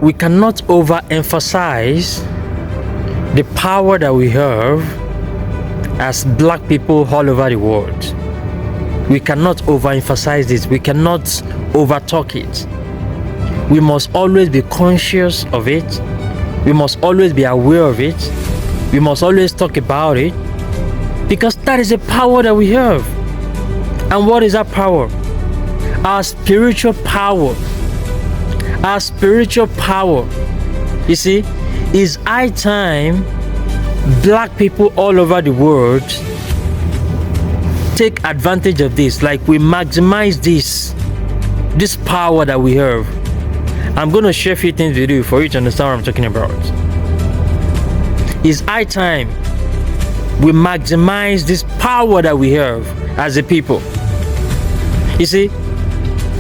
we cannot overemphasize the power that we have as black people all over the world. We cannot overemphasize this. We cannot overtalk it. We must always be conscious of it. We must always be aware of it. We must always talk about it, because that is the power that we have. And what is that power? Our spiritual power. Our spiritual power. You see, it's high time black people all over the world take advantage of this. Like, we maximize this power that we have. I'm going to share a few things with you for you to understand what I'm talking about. It's high time we maximize this power that we have as a people. You see,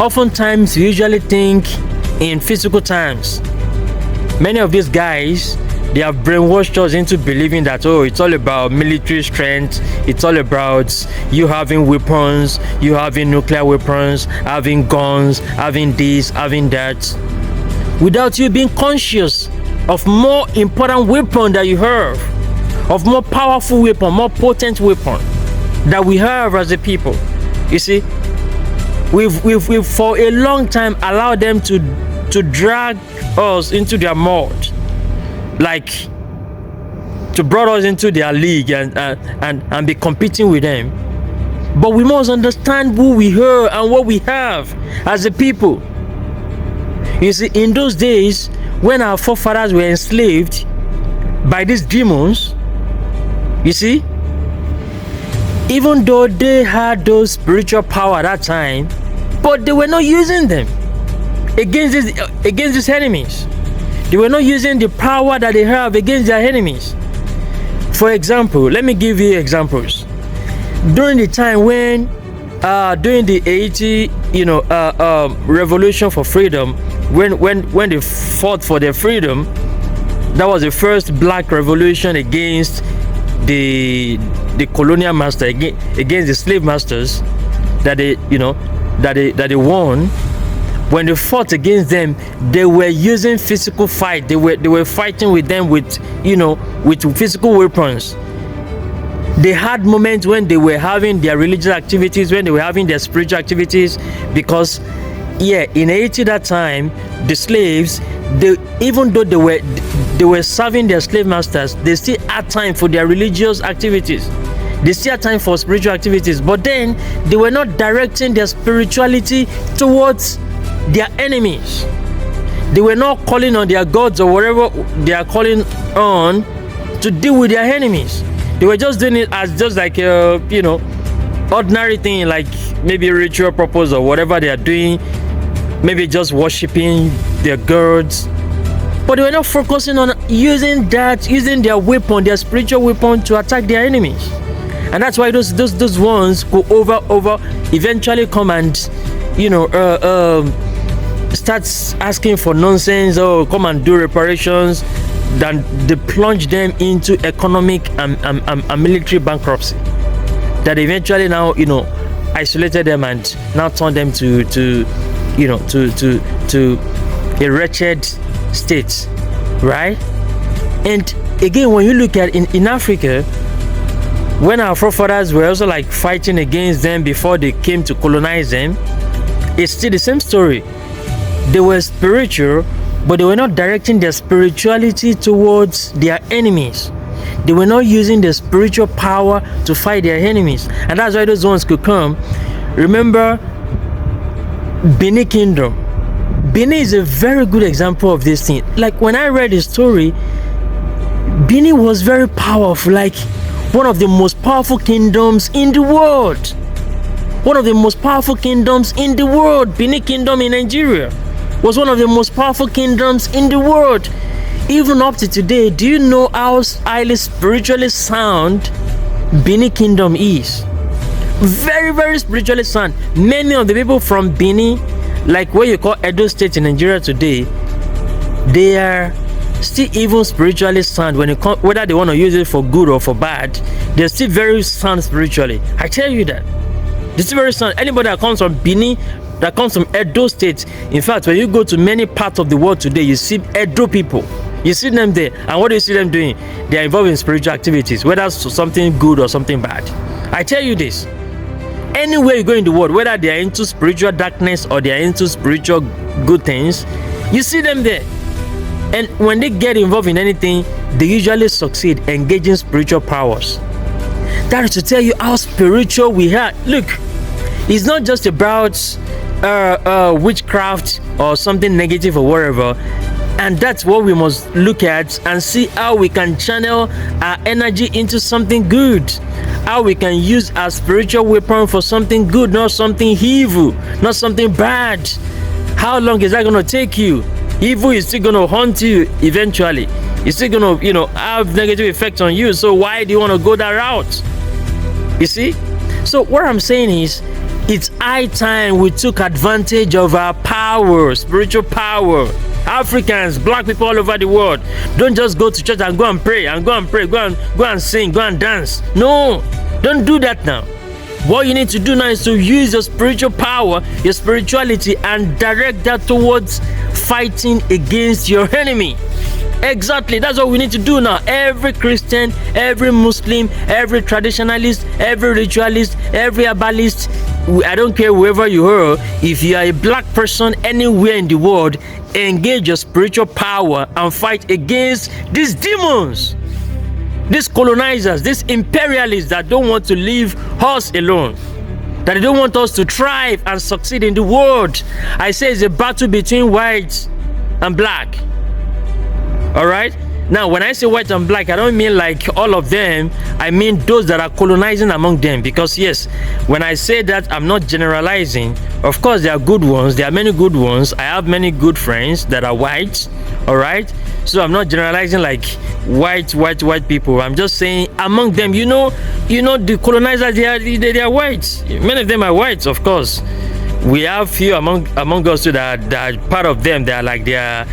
oftentimes we usually think in physical terms. Many of these guys, they have brainwashed us into believing that, oh, it's all about military strength, it's all about you having weapons, you having nuclear weapons, having guns, having this, having that, without you being conscious of more important weapon that you have, of more powerful weapon, more potent weapon that we have as a people. You see, we've for a long time allowed them to drag us into their mud, like to brought us into their league and be competing with them. But we must understand who we are and what we have as a people. You see, in those days when our forefathers were enslaved by these demons, you see, even though they had those spiritual power at that time, but they were not using them against these enemies. They were not using the power that they have against their enemies. For example, let me give you examples. During the time when, during the 80, revolution for freedom, when they fought for their freedom, that was the first black revolution against the colonial master, against the slave masters that they won. When they fought against them, they were using physical fight. They were fighting with them with physical weapons. They had moments when they were having their religious activities, when they were having their spiritual activities, because in Haiti that time, the slaves, even though they were serving their slave masters, they still had time for their religious activities. They still had time for spiritual activities, but then they were not directing their spirituality towards their enemies. They were not calling on their gods or whatever they are calling on to deal with their enemies. They were just doing it as just like ordinary thing, like maybe ritual purpose or whatever they are doing, maybe just worshiping their gods. But they were not focusing on using their weapon, their spiritual weapon, to attack their enemies. And that's why those ones go over eventually come and starts asking for nonsense, or come and do reparations. Then they plunge them into economic and military bankruptcy, that eventually now isolated them and now turned them to a wretched state, right? And again, when you look at in Africa, when our forefathers were also like fighting against them before they came to colonize them, it's still the same story. They were spiritual, but they were not directing their spirituality towards their enemies. They were not using their spiritual power to fight their enemies. And that's why those ones could come. Remember Benin Kingdom. Benin is a very good example of this thing. Like, when I read the story, Benin was very powerful, like one of the most powerful kingdoms in the world. One of the most powerful kingdoms in the world. Benin Kingdom in Nigeria was one of the most powerful kingdoms in the world. Even up to today, do you know how highly spiritually sound Benin Kingdom is? Very, very spiritually sound. Many of the people from Benin, like what you call Edo State in Nigeria today, they are still even spiritually sound. When it comes, whether they want to use it for good or for bad, they're still very sound spiritually. I tell you that. They're still very sound. Anybody that comes from Benin, that comes from Edo State. In fact, when you go to many parts of the world today, you see Edo people. You see them there, and what do you see them doing? They are involved in spiritual activities, whether it's something good or something bad. I tell you this, anywhere you go in the world, whether they are into spiritual darkness or they are into spiritual good things, you see them there. And when they get involved in anything, they usually succeed engaging spiritual powers. That is to tell you how spiritual we are. Look, it's not just about witchcraft or something negative or whatever. And that's what we must look at and see how we can channel our energy into something good. How we can use our spiritual weapon for something good, not something evil, not something bad. How long is that going to take you? Evil is still going to haunt you eventually. It's still going to, have negative effects on you. So why do you want to go that route? You see? So what I'm saying is, it's high time we took advantage of our power, spiritual power. Africans, black people all over the world, don't just go to church and go and pray, go and sing, go and dance. No, don't do that now. What you need to do now is to use your spiritual power, your spirituality, and direct that towards fighting against your enemy. Exactly, that's what we need to do now. Every Christian, every Muslim, every traditionalist, every ritualist, every herbalist, I don't care wherever you are, if you are a black person anywhere in the world, engage your spiritual power and fight against these demons, these colonizers, these imperialists that don't want to leave us alone, that they don't want us to thrive and succeed in the world. I say it's a battle between white and black. All right? Now, when I say white and black, I don't mean like all of them. I mean those that are colonizing among them. Because yes, when I say that, I'm not generalizing. Of course, there are good ones. There are many good ones. I have many good friends that are white. All right? So I'm not generalizing like white people. I'm just saying among them, the colonizers, they are white. Many of them are white, of course. We have few among us too that are part of them. They are like they are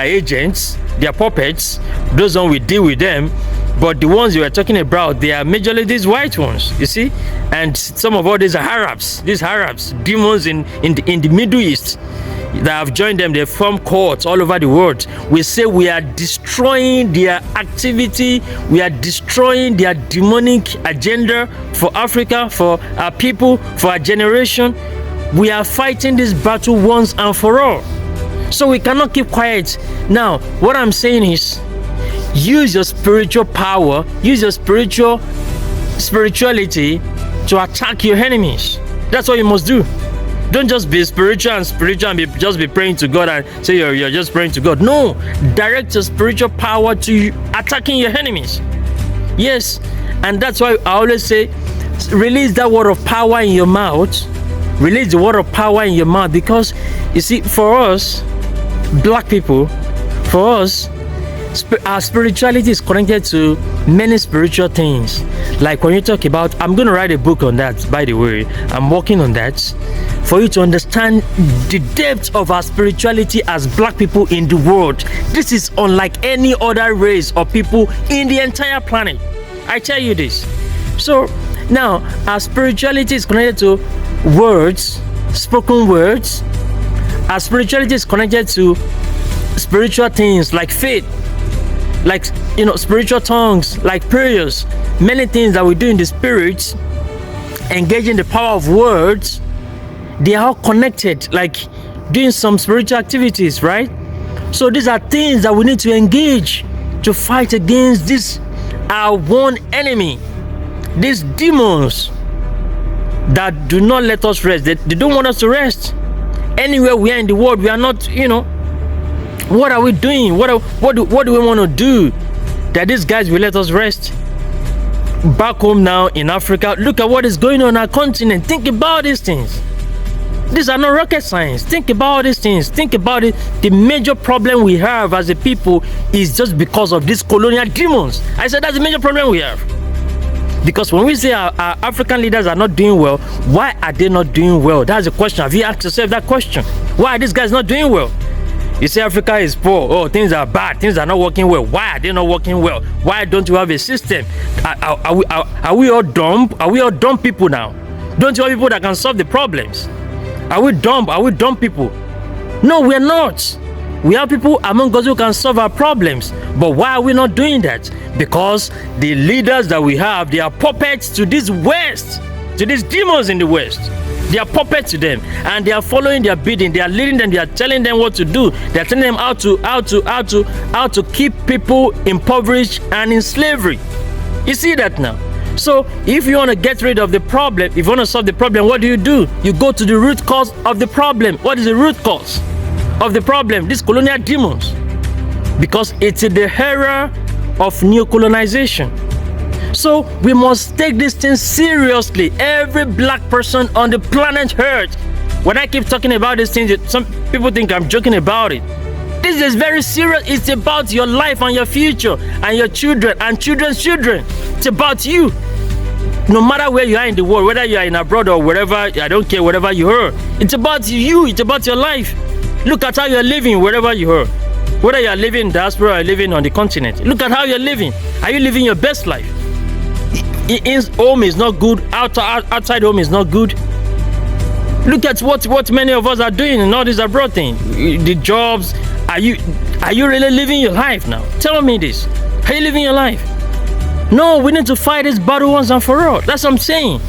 agents, they are puppets. Those ones we deal with them, but the ones you are talking about, they are majorly these white ones. You see, and some of all these are Arabs. These Arabs, demons in the Middle East, that have joined them. They form courts all over the world. We say we are destroying their activity, we are destroying their demonic agenda for Africa, for our people, for our generation. We are fighting this battle once and for all. So we cannot keep quiet. Now, what I'm saying is, use your spiritual power, use your spirituality to attack your enemies. That's what you must do. Don't just be spiritual and just be praying to God and say you're just praying to God. No, direct your spiritual power to attacking your enemies. Yes, and that's why I always say, release that word of power in your mouth. Release the word of power in your mouth, because you see, for us, black people, for us, our spirituality is connected to many spiritual things. Like when you talk about, I'm going to write a book on that, by the way. I'm working on that for you to understand the depth of our spirituality as black people in the world. This is unlike any other race or people in the entire planet. I tell you this. So now our spirituality is connected to words, spoken words. Our spirituality is connected to spiritual things like faith, like spiritual tongues, like prayers, many things that we do in the spirit, engaging the power of words. They are all connected, like doing some spiritual activities, right? So these are things that we need to engage to fight against this our one enemy, these demons that do not let us rest. They don't want us to rest. Anywhere we are in the world, we are not, what are we doing? What do we want to do that these guys will let us rest? Back home now in Africa, look at what is going on in our continent. Think about these things. These are not rocket science. Think about these things. Think about it. The major problem we have as a people is just because of these colonial demons. I said that's the major problem we have. Because when we say our African leaders are not doing well, why are they not doing well? That's the question. Have you asked yourself that question? Why are these guys not doing well? You say Africa is poor. Oh, things are bad. Things are not working well. Why are they not working well? Why don't you have a system? Are we all dumb? Are we all dumb people now? Don't you have people that can solve the problems? Are we dumb? Are we dumb people? No, we're not. We have people among us who can solve our problems. But why are we not doing that? Because the leaders that we have, they are puppets to this West, to these demons in the West. They are puppets to them, and they are following their bidding. They are leading them. They are telling them what to do. They are telling them how to keep people impoverished and in slavery. You see that now? So if you want to get rid of the problem, if you want to solve the problem, what do? You go to the root cause of the problem. What is the root cause of the problem? These colonial demons. Because it's the era of neocolonization. So we must take this thing seriously. Every black person on the planet Earth. When I keep talking about these things, some people think I'm joking about it. This is very serious. It's about your life and your future and your children and children's children. It's about you. No matter where you are in the world, whether you are in abroad or wherever, I don't care, wherever you are. It's about you. It's about your life. Look at how you're living wherever you are. Whether you are living in diaspora or living on the continent. Look at how you're living. Are you living your best life? In home is not good. Outside home is not good. Look at what many of us are doing in all this abroad thing. The jobs. Are you really living your life now? Tell me this. Are you living your life? No, we need to fight this battle once and for all. That's what I'm saying.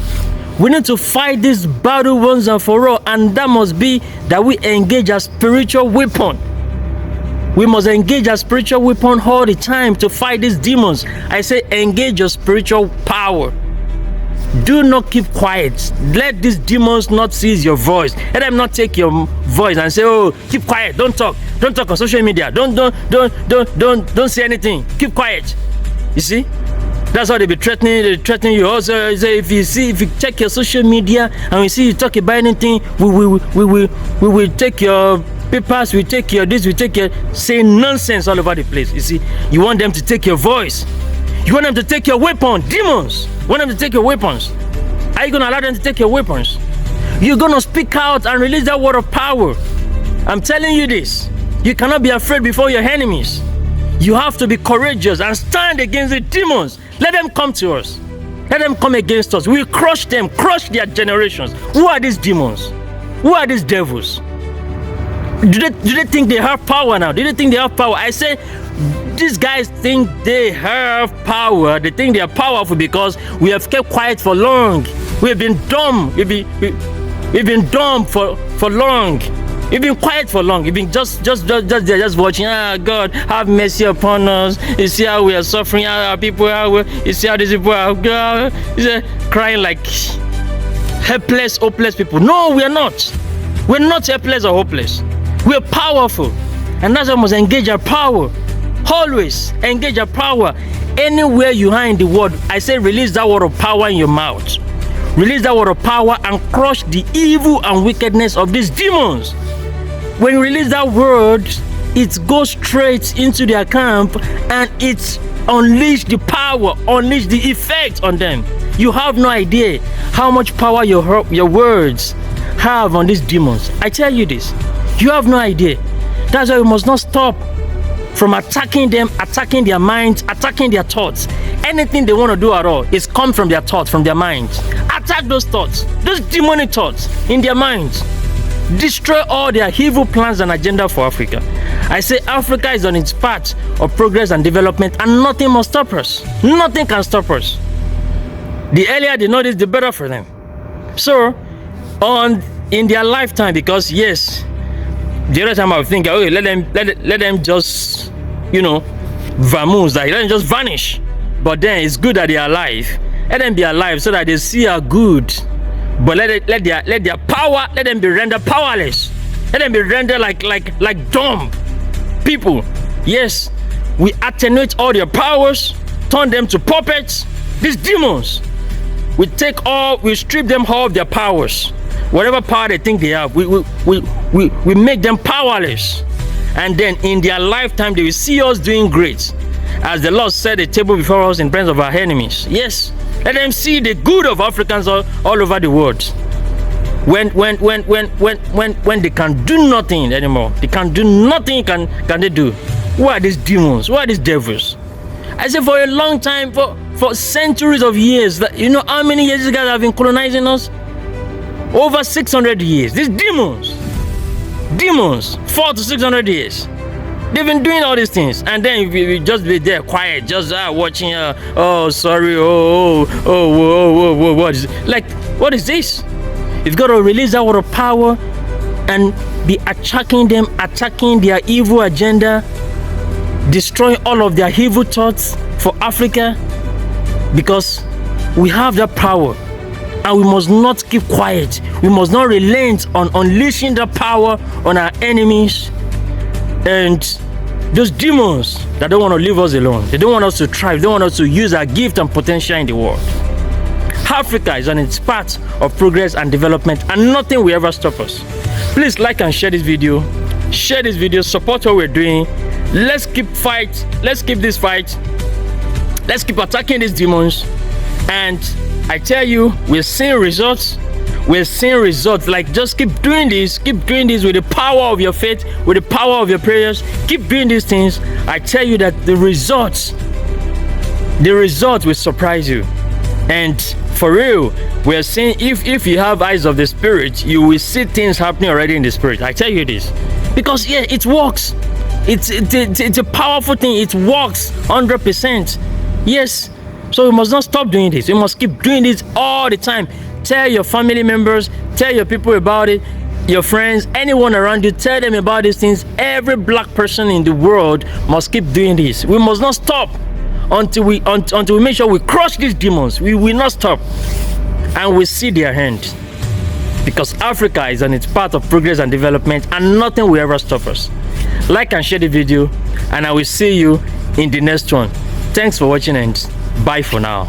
We need to fight this battle once and for all, and that must be that we engage a spiritual weapon. We must engage a spiritual weapon all the time to fight these demons. I say engage your spiritual power. Do not keep quiet. Let these demons not seize your voice. Let them not take your voice and say, "Oh, keep quiet. Don't talk. Don't talk on social media. Don't say anything. Keep quiet." You see, that's how they be threatening. They threaten you. Also, say if you check your social media and we see you talk about anything, we will take your papers, we take your this, we take your saying nonsense all over the place. You see, you want them to take your voice. You want them to take your weapon. Demons want them to take your weapons. Are you going to allow them to take your weapons? You're going to speak out and release that word of power. I'm telling you this. You cannot be afraid before your enemies. You have to be courageous and stand against the demons. Let them come to us. Let them come against us. We'll crush them, crush their generations. Who are these demons? Who are these devils? Do they think they have power now? Do they think they have power? I say, these guys think they have power. They think they are powerful because we have kept quiet for long. We have been dumb. We've been dumb for long. We've been quiet for long. We've been just watching. Ah, God, have mercy upon us. You see how we are suffering. How our people are. You see how these people are crying like helpless, hopeless people. No, we are not. We're not helpless or hopeless. We're powerful, and that's why we must engage our power. Always engage your power. Anywhere you are in the world, I say release that word of power in your mouth. Release that word of power and crush the evil and wickedness of these demons. When you release that word, it goes straight into their camp and it unleash the power, unleash the effect on them. You have no idea how much power your words have on these demons. I tell you this. You have no idea. That's why we must not stop from attacking them, attacking their minds, attacking their thoughts. Anything they want to do at all is come from their thoughts, from their minds. Attack those thoughts, those demonic thoughts in their minds. Destroy all their evil plans and agenda for Africa. I say Africa is on its path of progress and development, and nothing must stop us. Nothing can stop us. The earlier they know this, the better for them. So, in their lifetime, because yes, the other time I would think, okay, let them just, vamoose, like let them just vanish. But then it's good that they are alive. Let them be alive so that they see are good. But let their power, let them be rendered powerless. Let them be rendered like dumb people. Yes, we attenuate all their powers, turn them to puppets. These demons, we strip them all of their powers. Whatever power they think they have, we make them powerless. And then in their lifetime, they will see us doing great. As the Lord set a table before us in presence of our enemies. Yes, let them see the good of Africans all over the world. When they can do nothing anymore, they can do nothing, can they do? Who are these demons? Who are these devils? I say for a long time, for centuries of years, how many years these guys have been colonizing us? Over 600 years. These demons, 400 to 600 years. They've been doing all these things, and then we just be there quiet, just watching. Oh, sorry. What is it? Like, what is this? You've got to release that word of power and be attacking them, attacking their evil agenda, destroying all of their evil thoughts for Africa, because we have that power. And we must not keep quiet. We must not relent on unleashing the power on our enemies and those demons that don't want to leave us alone. They don't want us to thrive. They don't want us to use our gift and potential in the world. Africa is on its path of progress and development, and nothing will ever stop us. Please like and share this video. Share this video. Support what we're doing. Let's keep fight. Let's keep this fight. Let's keep attacking these demons. And I tell you, we're seeing results. We're seeing results. Like, just keep doing this. Keep doing this with the power of your faith, with the power of your prayers. Keep doing these things. I tell you that the results will surprise you. And for real, we're seeing, if you have eyes of the spirit, you will see things happening already in the spirit. I tell you this, because yeah, it works. It's a powerful thing. It works 100%. Yes. So we must not stop doing this. We must keep doing this all the time. Tell your family members, tell your people about it, your friends, anyone around you, tell them about these things. Every black person in the world must keep doing this. We must not stop until we make sure we crush these demons. We will not stop, and we see their hand, because Africa is on its path of progress and development, and nothing will ever stop us. Like and share the video, and I will see you in the next one. Thanks for watching, and bye for now.